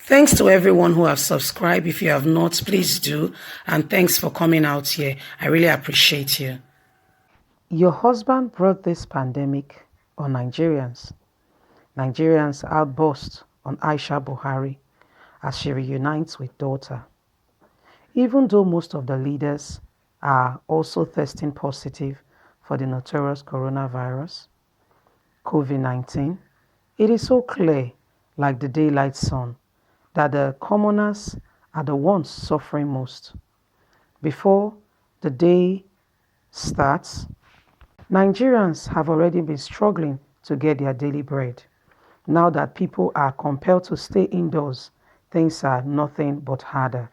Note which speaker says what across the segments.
Speaker 1: Thanks to everyone who have subscribed. If you have not, please do. And thanks for coming out here. I really appreciate you. Your husband brought this pandemic on Nigerians. Nigerians outburst on AISHA BUHARI as she reunites with daughter. Even though most of the leaders are also testing positive for the notorious coronavirus, COVID-19, it is so clear, like the daylight sun, that the commoners are the ones suffering most. Before the day starts, Nigerians have already been struggling to get their daily bread. Now that people are compelled to stay indoors, things are nothing but harder.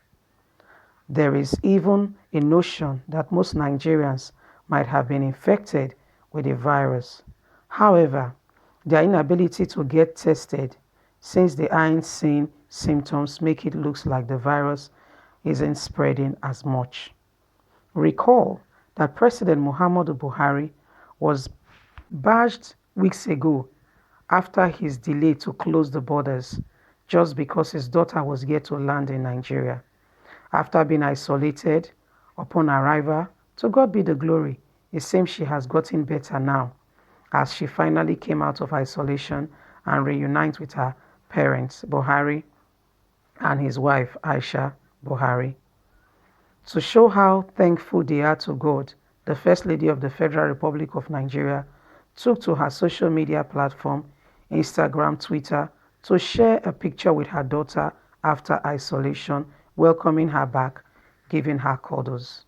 Speaker 1: There is even a notion that most Nigerians might have been infected with the virus. However, their inability to get tested since they aren't seeing symptoms make it look like the virus isn't spreading as much. Recall that President Muhammadu Buhari was barged weeks ago after his delay to close the borders just because his daughter was yet to land in Nigeria. After being isolated upon arrival, to God be the glory, it seems she has gotten better now as she finally came out of isolation and reunites with her parents, Buhari, and his wife, Aisha Buhari. To show how thankful they are to God, the First Lady of the Federal Republic of Nigeria took to her social media platform, Instagram, Twitter, to share a picture with her daughter after isolation, welcoming her back, giving her kudos.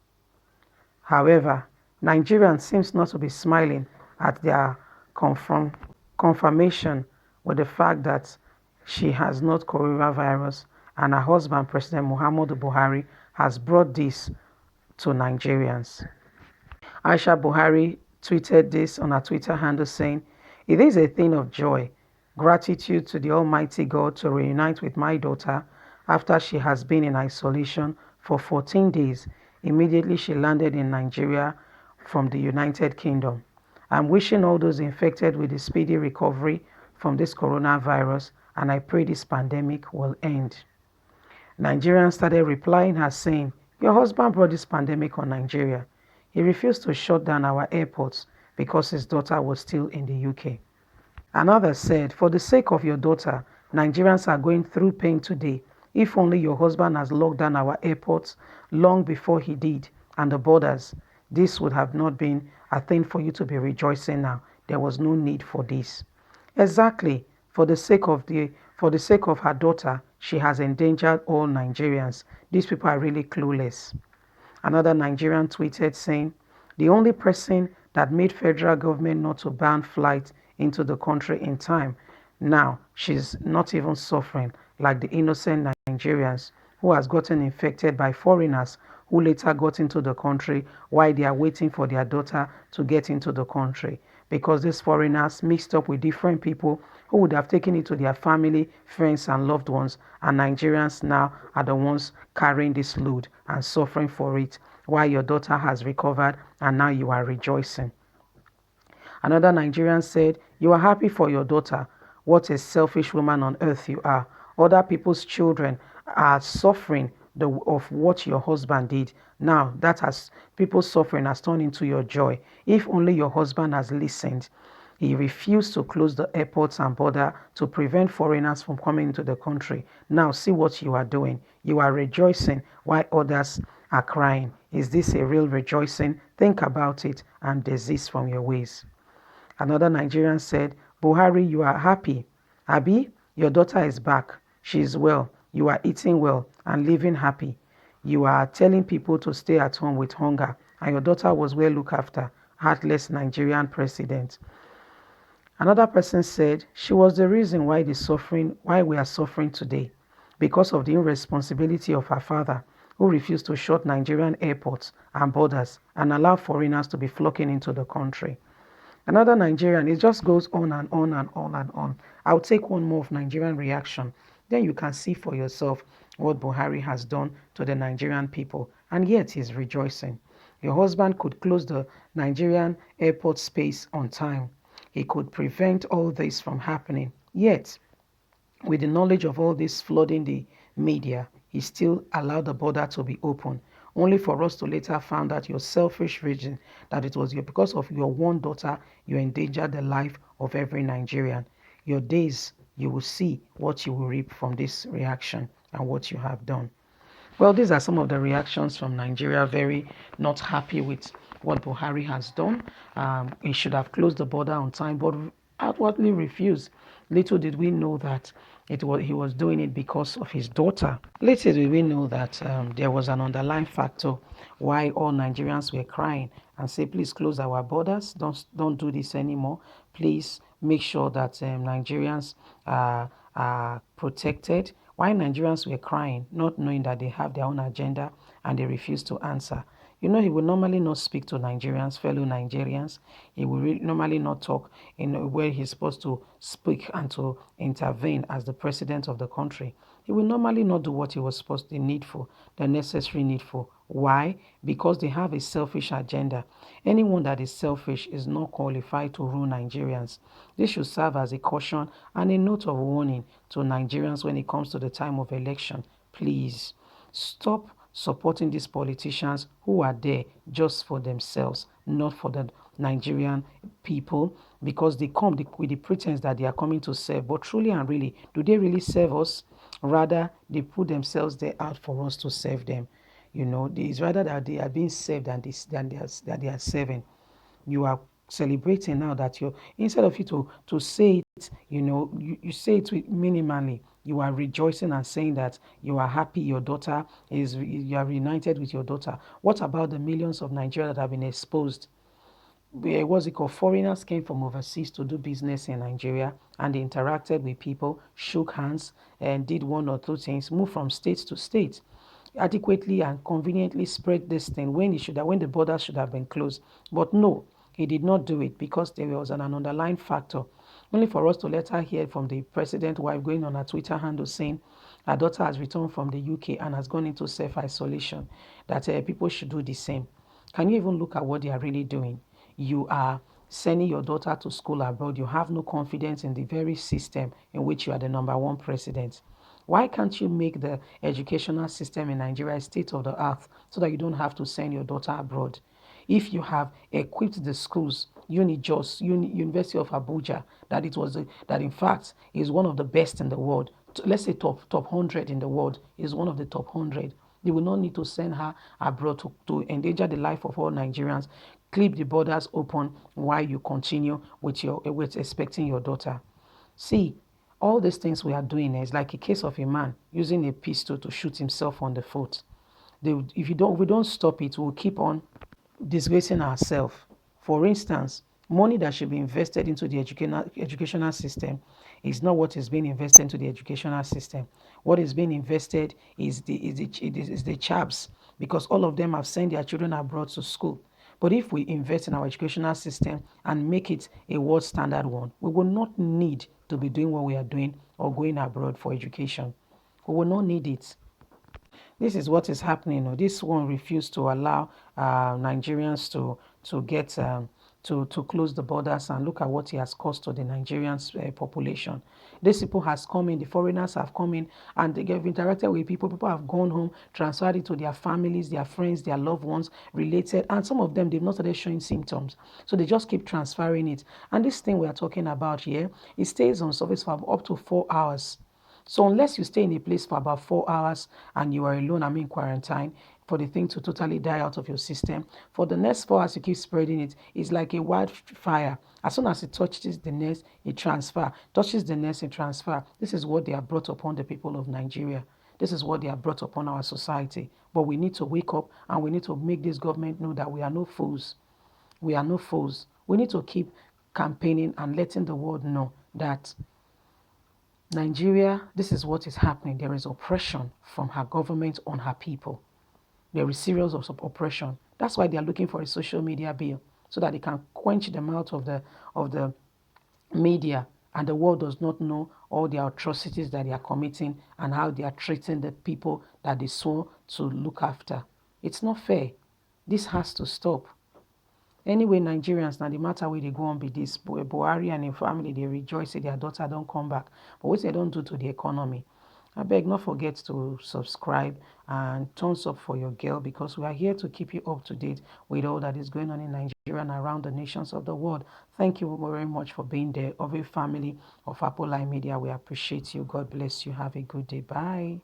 Speaker 1: However, Nigerians seems not to be smiling at their confirmation with the fact that she has not coronavirus and her husband, President Muhammadu Buhari, has brought this to Nigerians. Aisha Buhari tweeted this on her Twitter handle saying, "It is a thing of joy, gratitude to the Almighty God to reunite with my daughter after she has been in isolation for 14 days. Immediately she landed in Nigeria from the United Kingdom. I'm wishing all those infected with a speedy recovery from this coronavirus, and I pray this pandemic will end." Nigerians started replying her saying, "Your husband brought this pandemic on Nigeria. He refused to shut down our airports because his daughter was still in the UK." Another said, "For the sake of your daughter, Nigerians are going through pain today. If only your husband has locked down our airports long before he did and the borders, this would have not been a thing for you to be rejoicing now. There was no need for this." Exactly. For the sake of her daughter, she has endangered all Nigerians. These people are really clueless. Another Nigerian tweeted saying, "The only person that made federal government not to ban flights into the country in time. Now she's not even suffering like the innocent Nigerians who has gotten infected by foreigners who later got into the country while they are waiting for their daughter to get into the country, because these foreigners mixed up with different people who would have taken it to their family, friends, and loved ones, and Nigerians now are the ones carrying this load and suffering for it, while your daughter has recovered and now you are rejoicing." Another Nigerian said, "You are happy for your daughter. What a selfish woman on earth you are. Other people's children are suffering of what your husband did. Now that has people's suffering has turned into your joy. If only your husband has listened. He refused to close the airports and border to prevent foreigners from coming into the country. Now see what you are doing. You are rejoicing while others are crying. Is this a real rejoicing? Think about it and desist from your ways." Another Nigerian said, "Buhari, you are happy. Abi, your daughter is back. She is well. You are eating well and living happy. You are telling people to stay at home with hunger, and your daughter was well looked after. Heartless Nigerian president." Another person said, "She was the reason why we are suffering today, because of the irresponsibility of her father, who refused to shut Nigerian airports and borders and allow foreigners to be flocking into the country." Another Nigerian, it just goes on and on and on and on. I'll take one more of Nigerian reaction. Then you can see for yourself what Buhari has done to the Nigerian people, and yet he's rejoicing. Your husband could close the Nigerian airport space on time. He could prevent all this from happening. Yet, with the knowledge of all this flooding the media, he still allowed the border to be open, only for us to later find out your selfish reason that it was because of your one daughter you endangered the life of every Nigerian. Your days, you will see what you will reap from this reaction and what you have done. Well, these are some of the reactions from Nigeria, very not happy with what Buhari has done. He should have closed the border on time, but outwardly refused. Little did we know that he was doing it because of his daughter. Little did we know that there was an underlying factor why all Nigerians were crying and say, please close our borders, don't do this anymore. Please make sure that Nigerians are protected. Why Nigerians were crying, not knowing that they have their own agenda and they refuse to answer. You know, he will normally not speak to Nigerians, fellow Nigerians. He will normally not talk in a way he's supposed to speak and to intervene as the president of the country. He will normally not do what he was supposed to need for, the necessary need for. Why? Because they have a selfish agenda. Anyone that is selfish is not qualified to rule Nigerians. This should serve as a caution and a note of warning to Nigerians when it comes to the time of election. Please stop supporting these politicians who are there just for themselves, not for the Nigerian people, because they come with the pretense that they are coming to serve. But truly and really, do they really serve us? Rather, they put themselves there out for us to serve them. You know, it's rather that they are being served than they are serving. You are celebrating now that you're, instead of you to say it, you know, you say it minimally. You are rejoicing and saying that you are happy your daughter you are reunited with your daughter. What about the millions of Nigerians that have been exposed? What's it called? Foreigners came from overseas to do business in Nigeria and they interacted with people, shook hands, and did one or two things, moved from state to state, adequately and conveniently spread this thing when the borders should have been closed. But no, he did not do it because there was an underlying factor. Only for us to later hear from the president's wife going on her Twitter handle saying her daughter has returned from the UK and has gone into self-isolation, that people should do the same. Can you even look at what they are really doing? You are sending your daughter to school abroad. You have no confidence in the very system in which you are the number one president. Why can't you make the educational system in Nigeria a state of the art so that you don't have to send your daughter abroad? If you have equipped the schools, University of Abuja, that in fact is one of the best in the world, let's say top 100 in the world, is one of the top 100. You will not need to send her abroad to endanger the life of all Nigerians. Keep the borders open while you continue with expecting your daughter. See, all these things we are doing is like a case of a man using a pistol to shoot himself on the foot. If we don't stop it, we'll keep on disgracing ourselves. For instance, money that should be invested into the educational system is not what is being invested into the educational system. What is being invested is the chaps, because all of them have sent their children abroad to school. But if we invest in our educational system and make it a world standard one, we will not need to be doing what we are doing or going abroad for education. We will not need it. This is what is happening. This one refused to allow Nigerians to get to close the borders, and look at what he has caused to the Nigerian population. These people has come in, the foreigners have come in, and they have interacted with people. People have gone home, transferred it to their families, their friends, their loved ones, related, and some of them they've not started showing symptoms, so they just keep transferring it. And this thing we are talking about here, it stays on surface for up to 4 hours. So unless you stay in a place for about 4 hours and you are alone, quarantine, for the thing to totally die out of your system, for the next 4 hours you keep spreading it, it's like a wildfire. As soon as it touches the nest, it transfer. Touches the nest, it transfer. This is what they have brought upon the people of Nigeria. This is what they have brought upon our society. But we need to wake up and we need to make this government know that we are no fools. We are no fools. We need to keep campaigning and letting the world know that Nigeria, this is what is happening. There is oppression from her government on her people. There is serious oppression. That's why they are looking for a social media bill, so that they can quench the mouth of the media, and the world does not know all the atrocities that they are committing and how they are treating the people that they swore to look after. It's not fair. This has to stop. Anyway, Nigerians, now the matter where they go on be this. Buhari and im family, they rejoice say their daughter don't come back. But what they don't do to the economy? I beg, not forget to subscribe and thumbs up for your girl, because we are here to keep you up to date with all that is going on in Nigeria and around the nations of the world. Thank you very much for being there. Of a family of Apple Media, we appreciate you. God bless you. Have a good day. Bye.